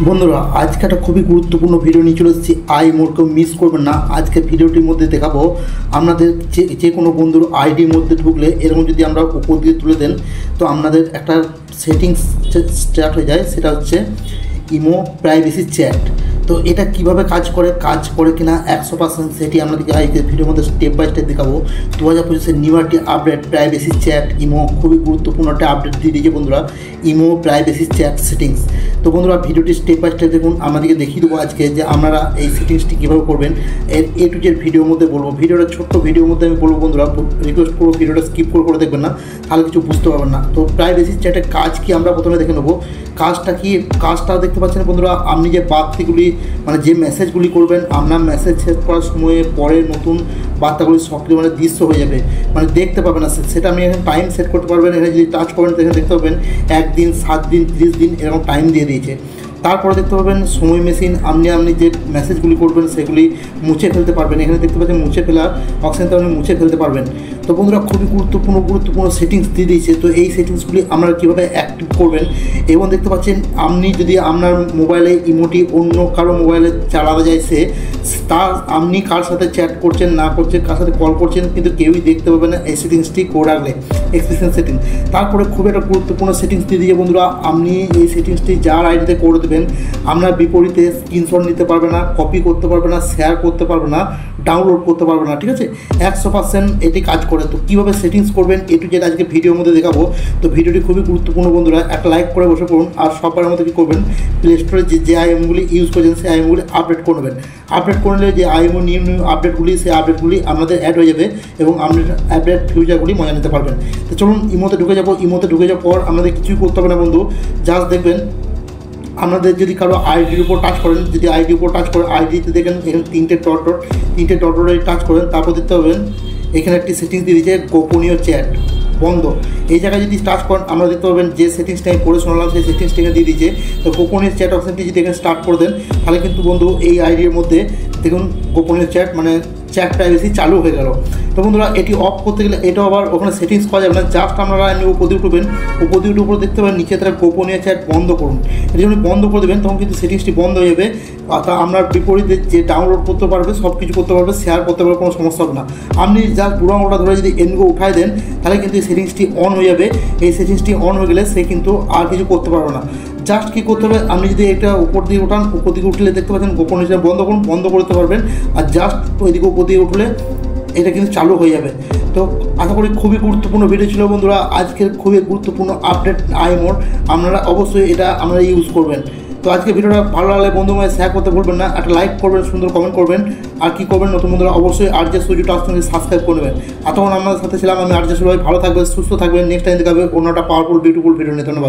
বন্ধুরা আজকে একটা খুবই গুরুত্বপূর্ণ ভিডিও নিয়ে চলে এসেছি। মোড কেউ মিস করবেন না। আজকে ভিডিওটির মধ্যে দেখাবো আপনাদের যে কোনো বন্ধুর আইডির মধ্যে ঢুকলে এরকম যদি আমরা উপর দিয়ে তুলে দেন তো আপনাদের একটা সেটিংস স্টার্ট হয়ে যায়, সেটা হচ্ছে ইমো প্রাইভেসি চ্যাট। তো এটা কিভাবে কাজ করে কিনা 100% সেটি আপনাদেরকে আজকের ভিডিওর মধ্যে স্টেপ বাই স্টেপ দেখাবো। 2025 নিউ একটি আপডেট প্রাইভেসি চ্যাট ইমো খুবই গুরুত্বপূর্ণ একটা আপডেট দিয়ে দিয়েছে বন্ধুরা, ইমো প্রাইভেসি চ্যাট সেটিংস। তো বন্ধুরা ভিডিওটি স্টেপ বাই স্টেপ দেখুন, আমাদেরকে দেখিয়ে দেবো আজকে যে আপনারা এই সেটিংসটি কীভাবে করবেন। এর A to Z ভিডিওর মধ্যে বলবো। ভিডিওটা ছোট্ট ভিডিওর মধ্যে আমি বলবো বন্ধুরা, রিকোয়েস্ট করবো ভিডিওটা স্কিপ করে দেখবেন না, তাহলে কিছু বুঝতে পারবেন না। তো প্রাইভেসি চ্যাটের কাজ কি আমরা প্রথমে দেখে নেবো। কাজটা কি, কাজটা দেখতে পাচ্ছেন বন্ধুরা, আপনি যে বার্তাগুলি মানে যে মেসেজগুলি করবেন, আপনার মেসেজ শেষ করার সময়ে পরে নতুন বার্তাগুলি সক্রিয় মানে দৃশ্য হয়ে যাবে, মানে দেখতে পাবেন না। সেটা আপনি এখানে টাইম সেট করতে পারবেন। এখানে যদি টাচ করেন তো এখানে দেখতে পাবেন 1 দিন, 7 দিন, 30 দিন এরকম টাইম দিয়ে দিয়েছে। তারপরে দেখতে পাবেন সময় মেশিন, আপনি যে মেসেজগুলি করবেন সেগুলি মুছে ফেলতে পারবেন। এখানে দেখতে পাচ্ছেন মুছে ফেলার অপশানটা আপনি মুছে ফেলতে পারবেন। তো বন্ধুরা খুবই গুরুত্বপূর্ণ সেটিংস দিয়ে দিয়েছে। তো এই সেটিংসগুলি আপনারা কীভাবে অ্যাক্টিভ করবেন, এবং দেখতে পাচ্ছেন আপনি যদি আপনার মোবাইলে ইমোটি অন্য কারো মোবাইলে চালানো যায়, তার আপনি কার সাথে চ্যাট করছেন না করছেন, কার সাথে কল করছেন, কিন্তু কেউই দেখতে পাবে না এই সেটিংসটি করে রাখলে, এক্সপ্রেশন সেটিং। তারপরে খুব একটা গুরুত্বপূর্ণ সেটিংস দিয়ে দিয়ে বন্ধুরা, আপনি এই সেটিংসটি যার আইডিতে করে দেবেন, আপনার বিপরীতে স্ক্রিনশট নিতে পারবে না, কপি করতে পারবে না, শেয়ার করতে পারবে না, ডাউনলোড করতে পারবে না। ঠিক আছে, 100% এটি কাজ করে। তো কীভাবে সেটিংস করবেন A to Z আজকে ভিডিওর মধ্যে দেখাবো। তো ভিডিওটি খুবই গুরুত্বপূর্ণ বন্ধুরা, একটা লাইক করে বসে পড়ুন। আর সবার মধ্যে কী করবেন, প্লে স্টোরে যে আইএমগুলি ইউজ করছেন সেই আইএমগুলি আপডেট করে নেবেন। আপডেট করলে যে আইএমও নিউ আপডেটগুলি, সেই আপডেটগুলি আপনাদের অ্যাড হয়ে যাবে এবং আপনার আপডেট ফিউচারগুলি মজা নিতে পারবেন। তো চলুন ইমোতে ঢুকে যাবো। ইমোতে ঢুকে যাওয়ার পর আমাদের কিছুই করতে হবে না বন্ধু, জাস্ট দেখবেন আপনাদের যদি কারো আইডির উপর টাচ করেন, যদি আইডির উপর টাচ করেন, আইডিতে দেখেন এখানে তিনটে ডট টাচ করেন, তারপর দেখতে পাবেন এখানে একটি সেটিংস দিয়ে দিয়েছে গোপনীয় চ্যাট বন্ধ। এই জায়গায় যদি টাচ করেন আমরা দেখতে পাবেন যে সেটিংসটা আমি পড়ে শোনালাম সেই সেটিংসটা এখানে দিয়ে দিয়েছে। তো গোপনীয় চ্যাট অপশানটি যদি এখানে স্টার্ট করে দেন, তাহলে কিন্তু বন্ধু এই আইডির মধ্যে দেখুন গোপনীয় চ্যাট মানে চ্যাট প্রাইভেসি চালু হয়ে গেল। তো বন্ধুরা এটি অফ করতে গেলে এটাও আবার ওখানে সেটিংস করা যাবে না, জাস্ট আপনারা উপর দিয়ে উঠবেন, উপর দিয়ে উপরে দেখতে পাবেন নিচে তারা গোপনীয় চ্যাট বন্ধ করুন। এটা যখন বন্ধ করে দেবেন তখন কিন্তু সেটিংসটি বন্ধ হয়ে যাবে। তা আপনার বিপরীতে যে ডাউনলোড করতে পারবে, সব কিছু করতে পারবে, শেয়ার করতে পারবে, কোনো সমস্যা হবে না। আপনি জাস্ট বুড়ো আঙুলটা ধরে যদি এনগো উঠায় দেন, তাহলে কিন্তু এই সেটিংসটি অন হয়ে যাবে। এই সেটিংসটি অন হয়ে গেলে সে কিন্তু আর কিছু করতে পারবে না। জাস্ট কী করতে হবে, আপনি যদি এটা উপর দিকে উঠান, উপর দিকে উঠলে দেখতে পাচ্ছেন গোপনীয় চ্যাট বন্ধ করুন, বন্ধ করতে পারবেন। আর জাস্ট ওইদিকে উপর দিয়ে উঠলে এটা কিন্তু চালু হয়ে যাবে। তো আশা করি খুবই গুরুত্বপূর্ণ ভিডিও ছিল বন্ধুরা, আজকের খুবই গুরুত্বপূর্ণ আপডেট মোড। আপনারা অবশ্যই এটা আপনারা ইউজ করবেন। তো আজকে ভিডিওটা ভালো লাগলে বন্ধুদের শেয়ার করতে ভুলবেন না, একটা লাইক করবেন, সুন্দর কমেন্ট করবেন। আর কী করবেন, নতুন বন্ধুরা অবশ্যই RJ সুজু টাস্ক সাবস্ক্রাইব করে নেবেন। এতক্ষণ আপনাদের সাথে ছিলাম আমি RJ সুজু। ভালো থাকবেন, সুস্থ থাকবেন। নেক্সট টাইম দেখাবে অন্য একটা পাওয়ারফুল বিউটিফুল ভিডিও নিয়ে। ধন্যবাদ।